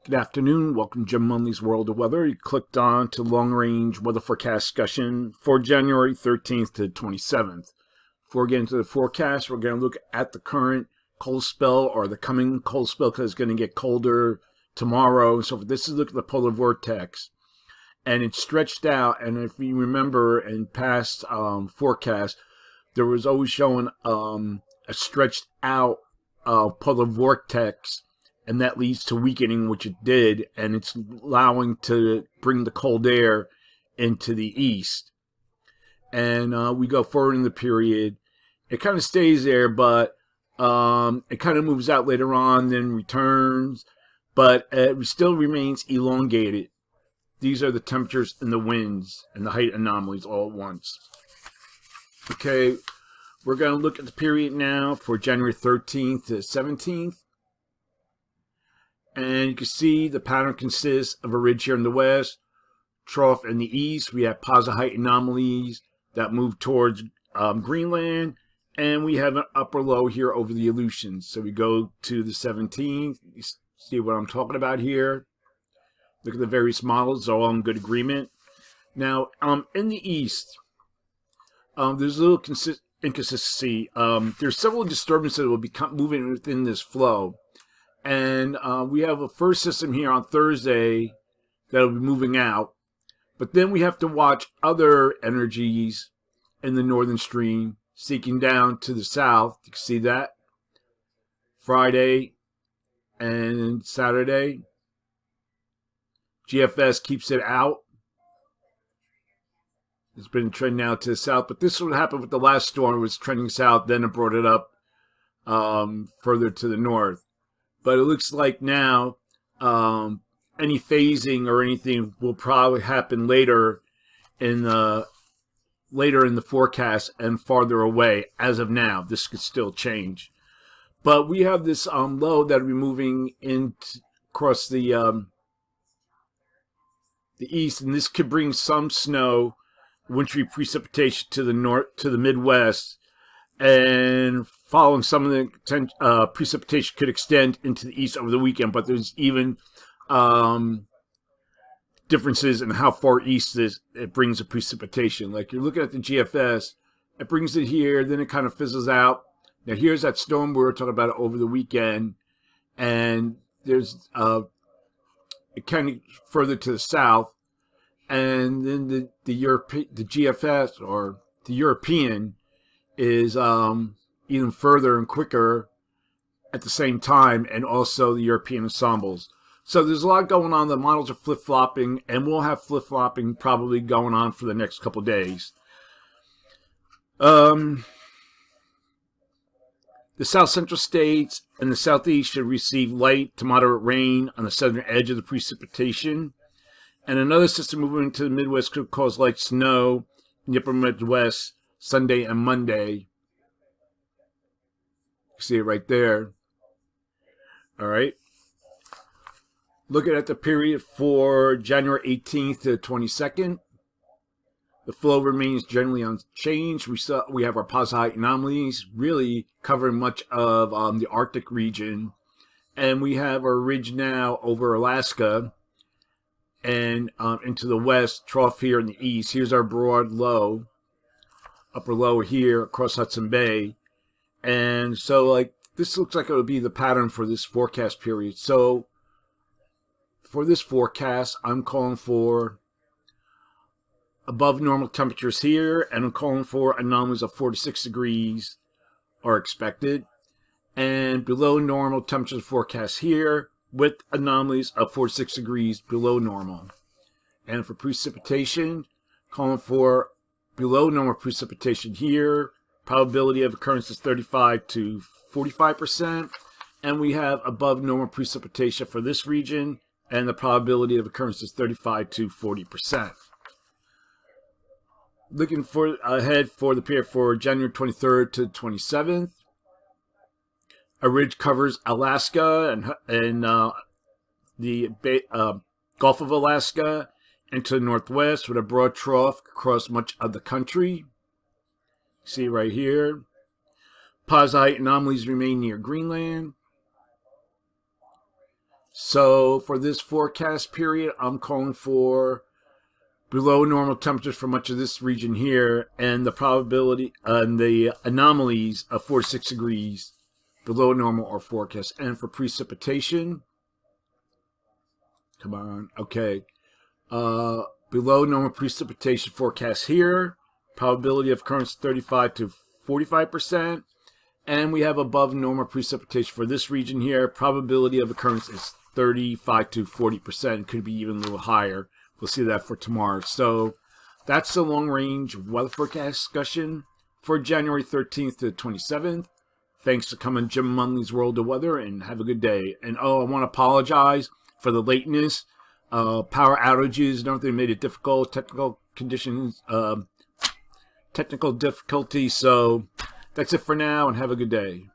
Good afternoon. Welcome to Jim Munley's World of Weather. You clicked on to long-range weather forecast discussion for January 13th to 27th. Before we get into the forecast, we're going to look at the current cold spell or the coming cold spell because it's going to get colder tomorrow. So this is a look at the polar vortex. And it's stretched out. And if you remember in past forecasts, there was always showing a stretched out polar vortex. And that leads to weakening, which it did, and it's allowing to bring the cold air into the east. And we go forward in the period. It kind of stays there, but it kind of moves out later on, then returns, but it still remains elongated. These are the temperatures and the winds and the height anomalies all at once. Okay, we're going to look at the period now for January 13th to 17th. And you can see the pattern consists of a ridge here in the west, trough in the east. We have positive height anomalies that move towards Greenland. And we have an upper low here over the Aleutians. So we go to the 17th. You see what I'm talking about here. Look at the various models. They're all in good agreement. Now, in the east, there's a little inconsistency. There's several disturbances that will be moving within this flow. And we have a first system here on Thursday that will be moving out. But then we have to watch other energies in the northern stream seeking down to the south. You can see that. Friday and Saturday. GFS keeps it out. It's been trending now to the south. But this is what happened with the last storm. It was trending south. Then it brought it up further to the north. But it looks like now any phasing or anything will probably happen later in the forecast and farther away. As of now, this could still change. But we have this low that will be moving across the east, and this could bring some snow, wintry precipitation to the north, to the Midwest. And following some of the precipitation could extend into the east over the weekend, but there's even differences in how far east it brings the precipitation. Like you're looking at the GFS, it brings it here, then it kind of fizzles out. Now here's that storm we were talking about over the weekend, and there's it kind of further to the south, and then the GFS or the European is even further and quicker at the same time, and also the European ensembles. So there's a lot going on. The models are flip-flopping, and we'll have flip-flopping probably going on for the next couple days. The south central states and the southeast should receive light to moderate rain on the southern edge of the precipitation. And another system moving into the Midwest could cause light snow in the upper Midwest Sunday and Monday. You see it right there. All right. Looking at the period for January 18th to 22nd. The flow remains generally unchanged. We have our positive height anomalies really covering much of the Arctic region. And we have our ridge now over Alaska and into the west, trough here in the east. Here's our broad low. Upper low here across Hudson Bay. And so like this looks like it would be the pattern for this forecast period. So for this forecast, I'm calling for above normal temperatures here, and I'm calling for anomalies of 4 to 6 degrees are expected, and below normal temperatures forecast here with anomalies of 4 to 6 degrees below normal. And for precipitation, calling for below normal precipitation here. Probability of occurrence is 35 to 45%. And we have above normal precipitation for this region. And the probability of occurrence is 35 to 40%. Looking ahead for the period for January 23rd to 27th. A ridge covers Alaska and the Gulf of Alaska and to the northwest with a broad trough across much of the country. See right here. Posite anomalies remain near Greenland. So for this forecast period, I'm calling for below normal temperatures for much of this region here, and the probability and the anomalies of 4 to 6 degrees below normal or forecast. And for precipitation, come on, okay, below normal precipitation forecast here, probability of occurrence 35 to 45%, and we have above normal precipitation for this region here. Probability of occurrence is 35 to 40%, could be even a little higher. We'll see that for tomorrow. So that's the long-range weather forecast discussion for January 13th to 27th. Thanks for coming, Jim Munley's World of Weather, and have a good day. And oh, I want to apologize for the lateness. Power outages and everything made it difficult. Technical conditions, technical difficulty. So that's it for now, and have a good day.